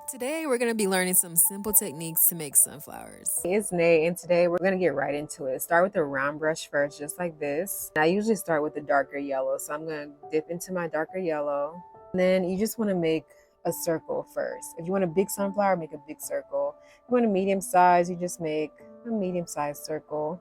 Today, we're going to be learning some simple techniques to make sunflowers. It's Nate, and today we're gonna get right into it. Start with a round brush first, just like this. I usually start with the darker yellow, so I'm gonna dip into my darker yellow. And then you just wanna make a circle first. If you want a big sunflower, make a big circle. If you want a medium size, you just make a medium sized circle.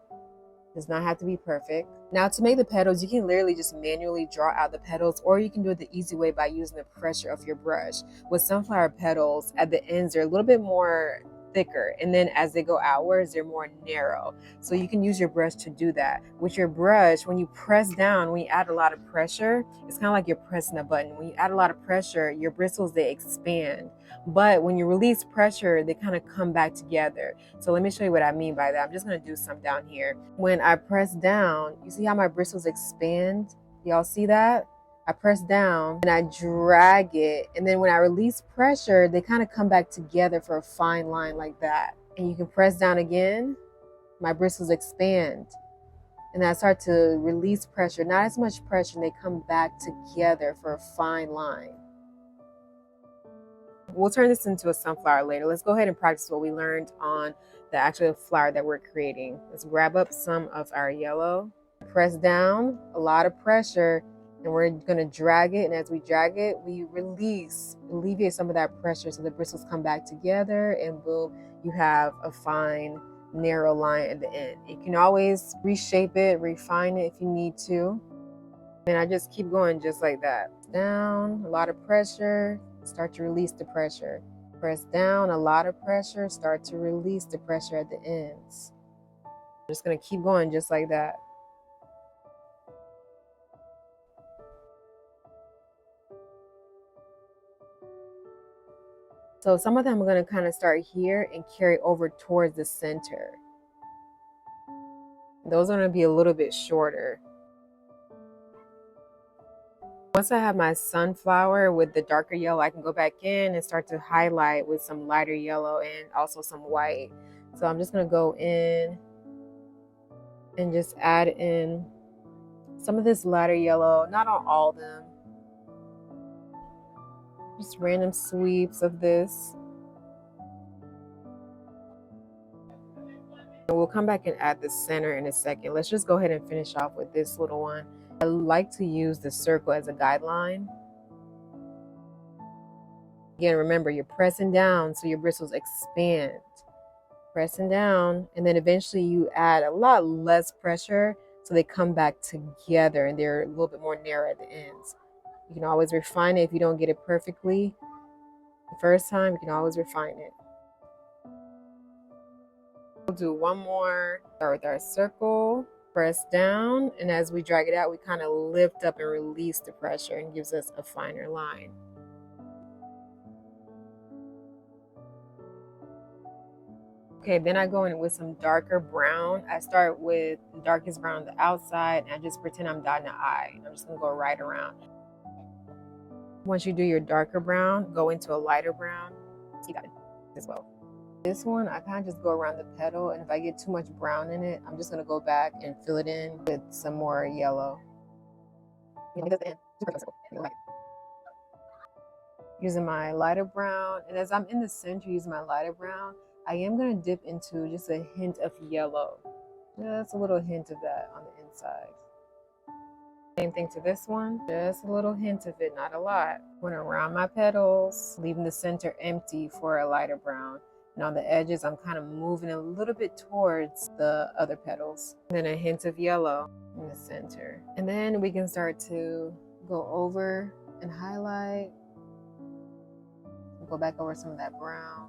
Does not have to be perfect. Now to make the petals, you can literally just manually draw out the petals, or you can do it the easy way by using the pressure of your brush. With sunflower petals, at the ends, they're a little bit more thicker, and then as they go outwards, they're more narrow. So you can use your brush to do that. With your brush, when you press down, when you add a lot of pressure, it's kind of like you're pressing a button. When you add a lot of pressure, your bristles, they expand. But when you release pressure, they kind of come back together. So let me show you what I mean by that. I'm just going to do some down here. When I press down, you see how my bristles expand? Y'all see that? I press down and I drag it. And then when I release pressure, they kind of come back together for a fine line like that. And you can press down again, my bristles expand. And I start to release pressure, not as much pressure, and they come back together for a fine line. We'll turn this into a sunflower later. Let's go ahead and practice what we learned on the actual flower that we're creating. Let's grab up some of our yellow, press down, a lot of pressure, and we're gonna drag it. And as we drag it, we release, alleviate some of that pressure so the bristles come back together, and boom, you have a fine, narrow line at the end. You can always reshape it, refine it if you need to. And I just keep going just like that. Down, a lot of pressure, start to release the pressure. Press down, a lot of pressure, start to release the pressure at the ends. I'm just gonna keep going just like that. So some of them I'm gonna kind of start here and carry over towards the center. Those are gonna be a little bit shorter. Once I have my sunflower with the darker yellow, I can go back in and start to highlight with some lighter yellow and also some white. So I'm just gonna go in and just add in some of this lighter yellow, not on all of them. Just random sweeps of this. And we'll come back and add the center in a second. Let's just go ahead and finish off with this little one. I like to use the circle as a guideline. Again, remember, you're pressing down so your bristles expand. Pressing down, and then eventually you add a lot less pressure so they come back together and they're a little bit more narrow at the ends. You can always refine it if you don't get it perfectly the first time. You can always refine it. We'll do one more. Start with our circle, press down, and as we drag it out, we kind of lift up and release the pressure and gives us a finer line. Okay, then I go in with some darker brown. I start with the darkest brown on the outside, and I just pretend I'm dotting an eye. I'm just gonna go right around. Once you do your darker brown, go into a lighter brown. See that as well. This one, I kind of just go around the petal, and if I get too much brown in it, I'm just gonna go back and fill it in with some more yellow. Using my lighter brown, and as I'm in the center using my lighter brown, I am going to dip into just a hint of yellow. Just a little hint of that on the inside. Same thing to this one. Just a little hint of it, not a lot. Going around my petals, leaving the center empty for a lighter brown. And on the edges, I'm kind of moving a little bit towards the other petals. And then a hint of yellow in the center. And then we can start to go over and highlight. Go back over some of that brown.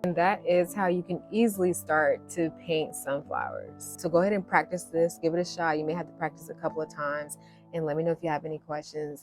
And that is how you can easily start to paint sunflowers. So go ahead and practice this, give it a shot. You may have to practice a couple of times, and let me know if you have any questions.